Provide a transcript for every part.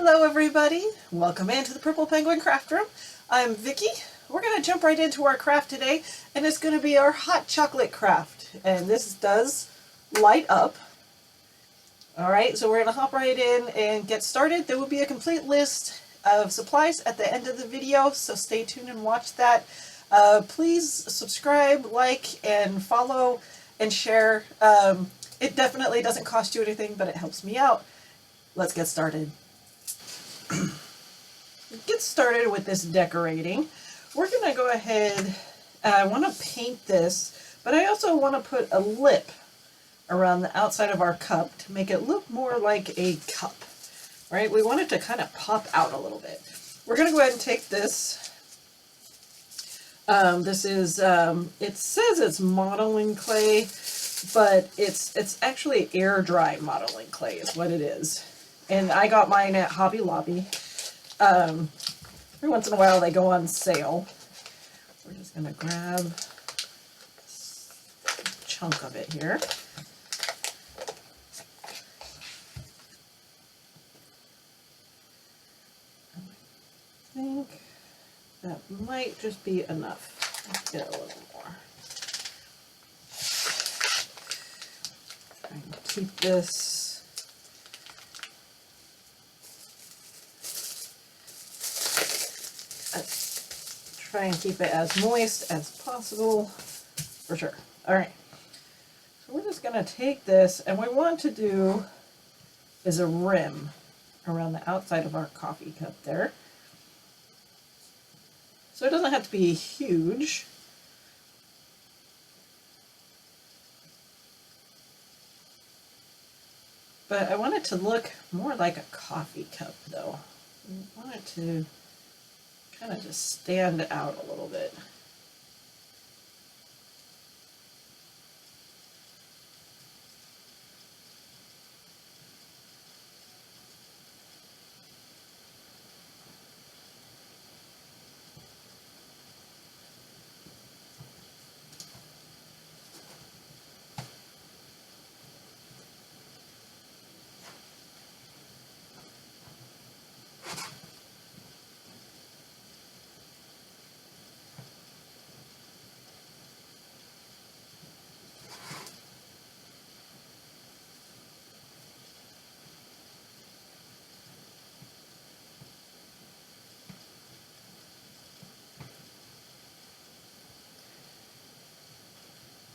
Hello everybody, welcome into the Purple Penguin Craft Room. I'm Vicki. We're going to jump right into our craft today, and it's going to be our hot chocolate craft. And this does light up. Alright, so we're going to hop right in and get started. There will be a complete list of supplies at the end of the video, so stay tuned and watch that. Please subscribe, like, and follow, and share. It definitely doesn't cost you anything, but it helps me out. Let's get started. Get started with this decorating. We're going to go ahead, I want to paint this, but I also want to put a lip around the outside of our cup to make it look more like a cup, right? We want it to kind of pop out a little bit. We're going to go ahead and take this. It says it's modeling clay, but it's actually air dry modeling clay is what it is. And I got mine at Hobby Lobby. Every once in a while they go on sale. We're just going to grab a chunk of it here. I think that might just be enough. Let's get a little more. Trying to keep this try and keep it as moist as possible, for sure. All right, so we're just going to take this, and what we want to do is a rim around the outside of our coffee cup there. So it doesn't have to be huge. But I want it to look more like a coffee cup, though. I want it to kind of just stand out a little bit.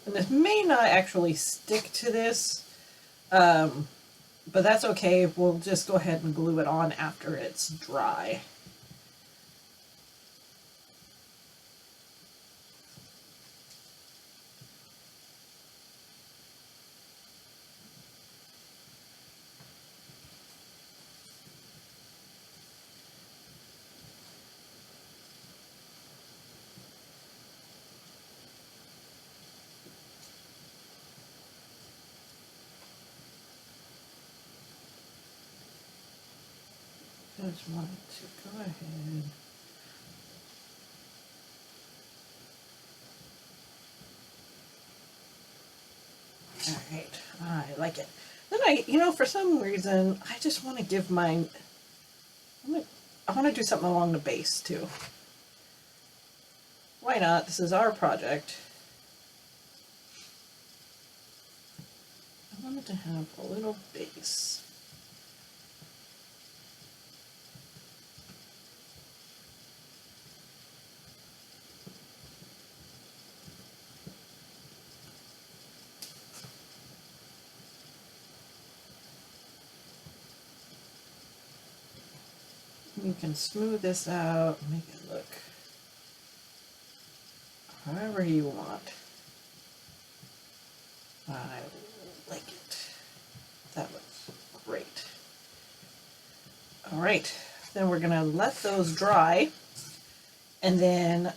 And this may not actually stick to this, but that's okay. We'll just go ahead and glue it on after it's dry. I just wanted to go ahead. Alright, I like it. Then for some reason, I just want to give mine, I want to do something along the base too. Why not? This is our project. I wanted to have a little base. You can smooth this out, make it look however you want. I like it. That looks great. All right, then we're going to let those dry, and then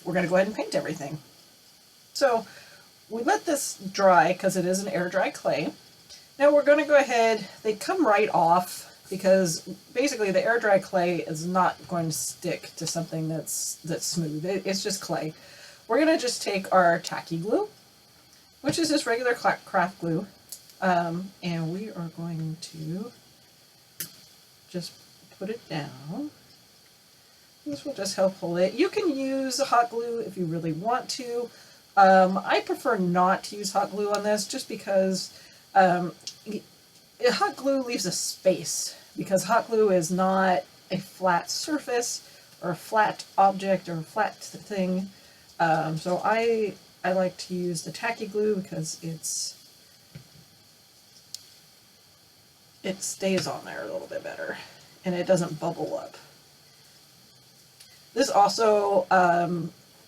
we're going to go ahead and paint everything. So we let this dry because it is an air dry clay. Now we're going to go ahead, they come right off, because basically the air dry clay is not going to stick to something that's smooth. It's just clay. We're going to just take our tacky glue, which is just regular craft glue, and we are going to just put it down. This will just help hold it. You can use hot glue if you really want to. I prefer not to use hot glue on this just because hot glue leaves a space, because hot glue is not a flat surface or a flat object or a flat thing. So I like to use the tacky glue because it stays on there a little bit better and it doesn't bubble up. This also,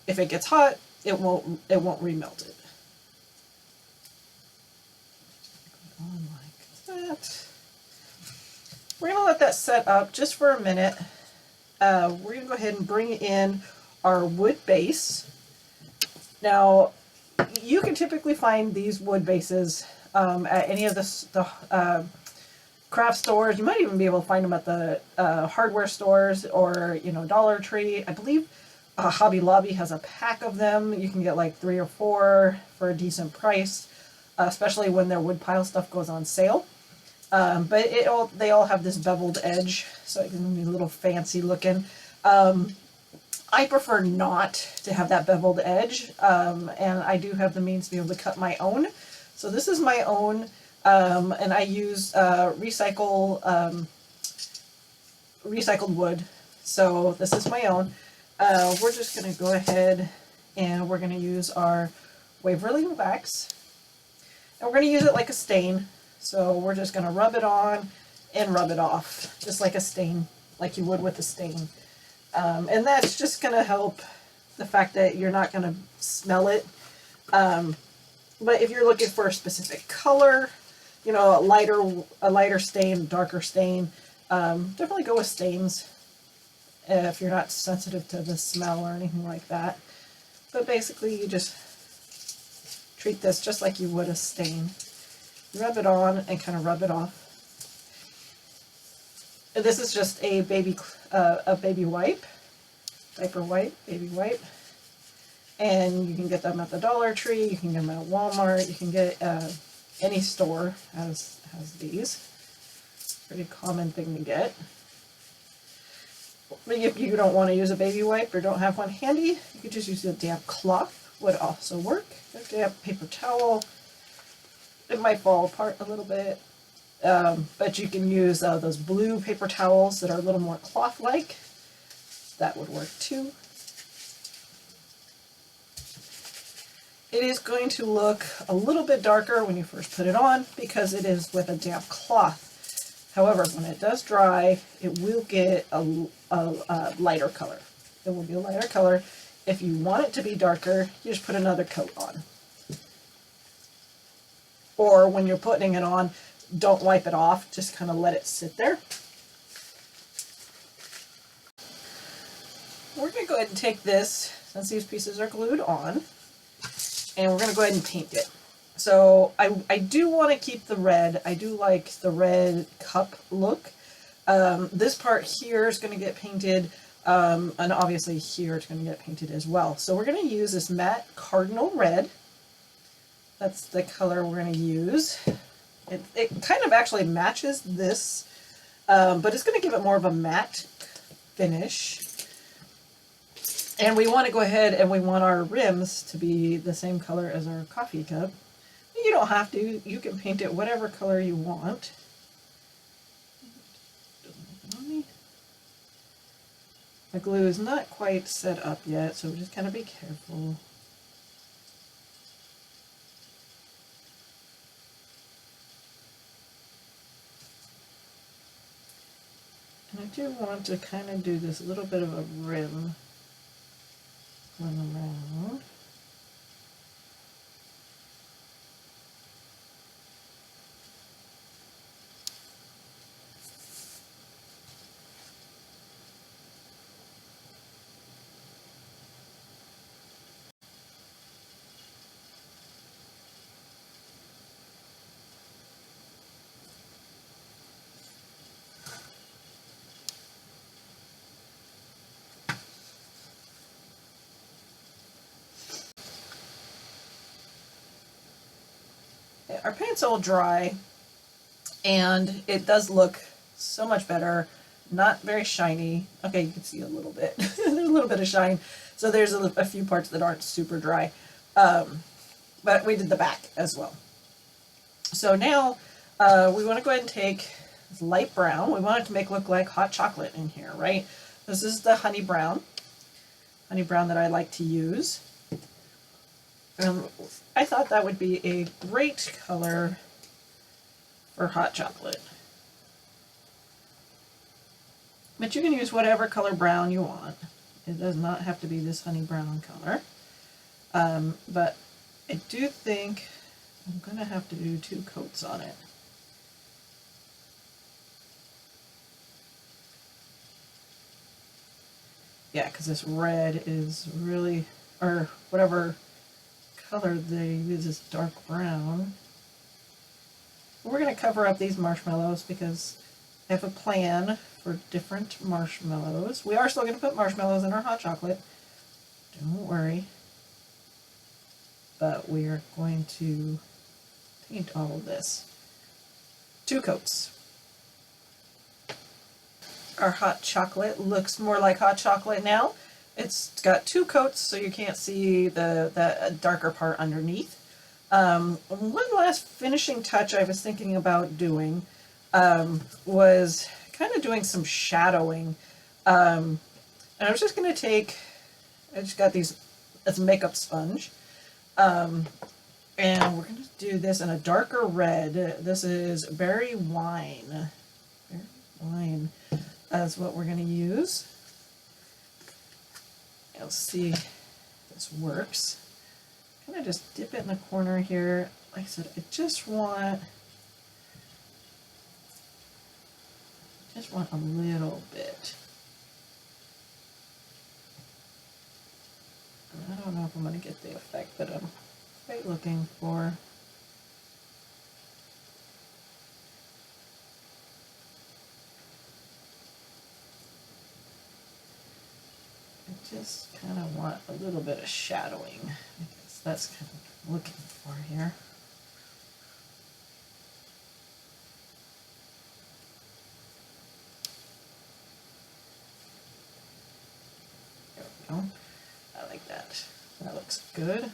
if it gets hot, it won't remelt it. On like that. We're gonna let that set up just for a minute. We're gonna go ahead and bring in our wood base. Now, you can typically find these wood bases at any of the craft stores. You might even be able to find them at the hardware stores or, you know, Dollar Tree. I believe Hobby Lobby has a pack of them. You can get like 3 or 4 for a decent price, especially when their wood pile stuff goes on sale. But they all have this beveled edge, so it can be a little fancy looking. I prefer not to have that beveled edge, and I do have the means to be able to cut my own. So this is my own. And I use recycled wood. So this is my own. We're just going to go ahead and we're going to use our Waverly wax. And we're going to use it like a stain. So we're just going to rub it on and rub it off, just like a stain, like you would with a stain. And that's just going to help the fact that you're not going to smell it. But if you're looking for a specific color, you know, a lighter stain, darker stain, definitely go with stains if you're not sensitive to the smell or anything like that. But basically you just treat this just like you would a stain. Rub it on and kind of rub it off. And this is just a baby wipe, diaper wipe, baby wipe. And you can get them at the Dollar Tree, you can get them at Walmart, you can get any store has these. Pretty common thing to get. But if you don't want to use a baby wipe or don't have one handy, you could just use a damp cloth, would also work. A damp paper towel. It might fall apart a little bit, but you can use those blue paper towels that are a little more cloth-like. That would work too. It is going to look a little bit darker when you first put it on because it is with a damp cloth. However, when it does dry, it will get a lighter color. It will be a lighter color. If you want it to be darker, you just put another coat on. Or when you're putting it on, don't wipe it off, just kind of let it sit there. We're going to go ahead and take this, since these pieces are glued on, and we're going to go ahead and paint it. So I do want to keep the red. I do like the red cup look. This part here is going to get painted, and obviously here it's going to get painted as well. So we're going to use this matte cardinal red. That's the color we're going to use. It kind of actually matches this, but it's going to give it more of a matte finish. And we want to go ahead and we want our rims to be the same color as our coffee cup. You don't have to. You can paint it whatever color you want. The glue is not quite set up yet, so just kind of be careful. And I do want to kind of do this little bit of a rim going around. Our paint's all dry, and it does look So much better. Not very shiny. Okay, you can see a little bit. There's a little bit of shine. So there's a few parts that aren't super dry. But we did the back as well. So now we want to go ahead and take this light brown. We want it to make it look like hot chocolate in here, right? This is the honey brown that I like to use. I thought that would be a great color for hot chocolate. But you can use whatever color brown you want. It does not have to be this honey brown color. But I do think I'm going to have to do 2 coats on it. Yeah, because this red is really, or whatever color they use is dark brown. We're going to cover up these marshmallows because I have a plan for different marshmallows. We are still going to put marshmallows in our hot chocolate. Don't worry. But we are going to paint all of this. 2 coats. Our hot chocolate looks more like hot chocolate now. It's got 2 coats, so you can't see the darker part underneath. One last finishing touch I was thinking about doing was kind of doing some shadowing. And I was just going to take, I just got these as a makeup sponge. And we're going to do this in a darker red. This is berry wine. Berry wine is what we're going to use. Let's see if this works. Kind of just dip it in the corner here. Like I said, I just want a little bit. I don't know if I'm going to get the effect that I'm quite looking for. I just kind of want a little bit of shadowing. I guess that's kind of what I'm looking for here. There we go. I like that. That looks good.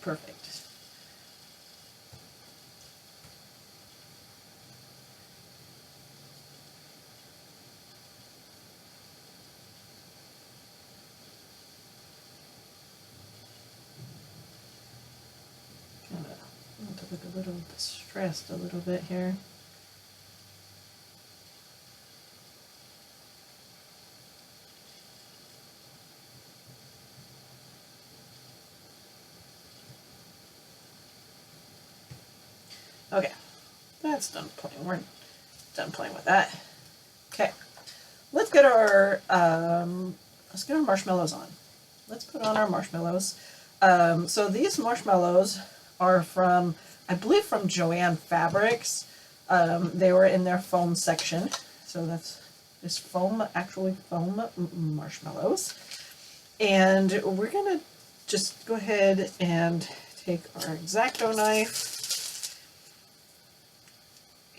Perfect. Kind of want to look a little distressed a little bit here. Okay, that's done playing. We're done playing with that. Okay, let's get our marshmallows on. Let's put on our marshmallows. So these marshmallows are from, I believe, from Joann Fabrics. They were in their foam section. So that's this foam, actually foam marshmallows. And we're gonna just go ahead and take our X-Acto knife.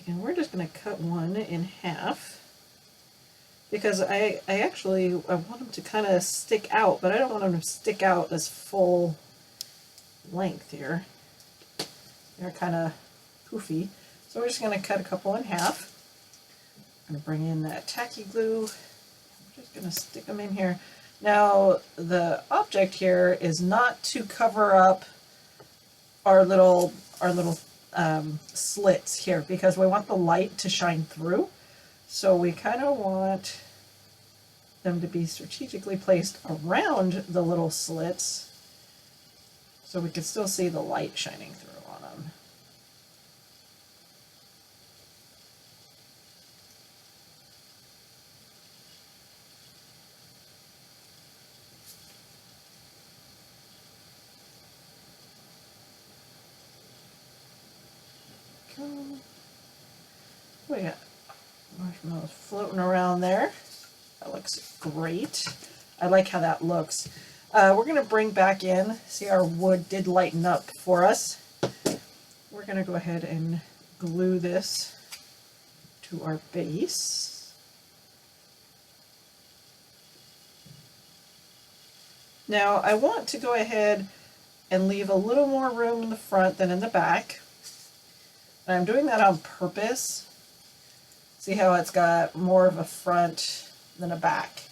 And we're just going to cut one in half because I want them to kind of stick out, but I don't want them to stick out as full length here. They're kind of poofy. So we're just going to cut a couple in half. I'm going to bring in that tacky glue. We're just going to stick them in here. Now, the object here is not to cover up our little slits here because we want the light to shine through. So we kind of want them to be strategically placed around the little slits so we can still see the light shining through on them. We got marshmallows floating around there. That looks great. I like how that looks. We're going to bring back in, see our wood did lighten up for us. We're going to go ahead and glue this to our base. Now I want to go ahead and leave a little more room in the front than in the back. And I'm doing that on purpose. See how it's got more of a front than a back.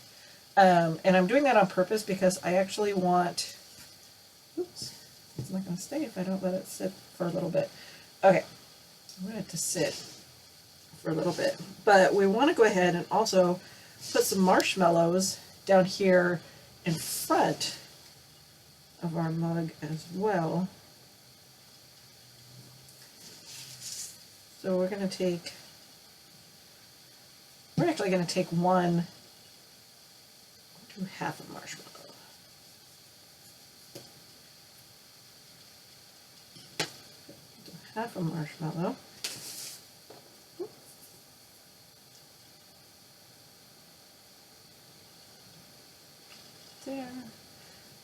And I'm doing that on purpose because I actually want, oops, it's not going to stay if I don't let it sit for a little bit. Okay, I want it to sit for a little bit. But we want to go ahead and also put some marshmallows down here in front of our mug as well. So we're actually going to take one, do half a marshmallow. Do half a marshmallow. There.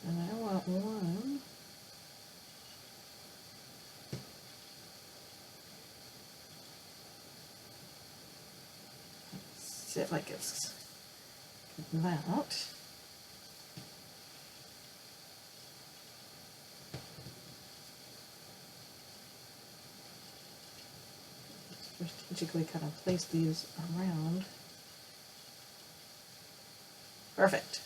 And I want one. Sit like it's getting out. Strategically kind of place these around. Perfect.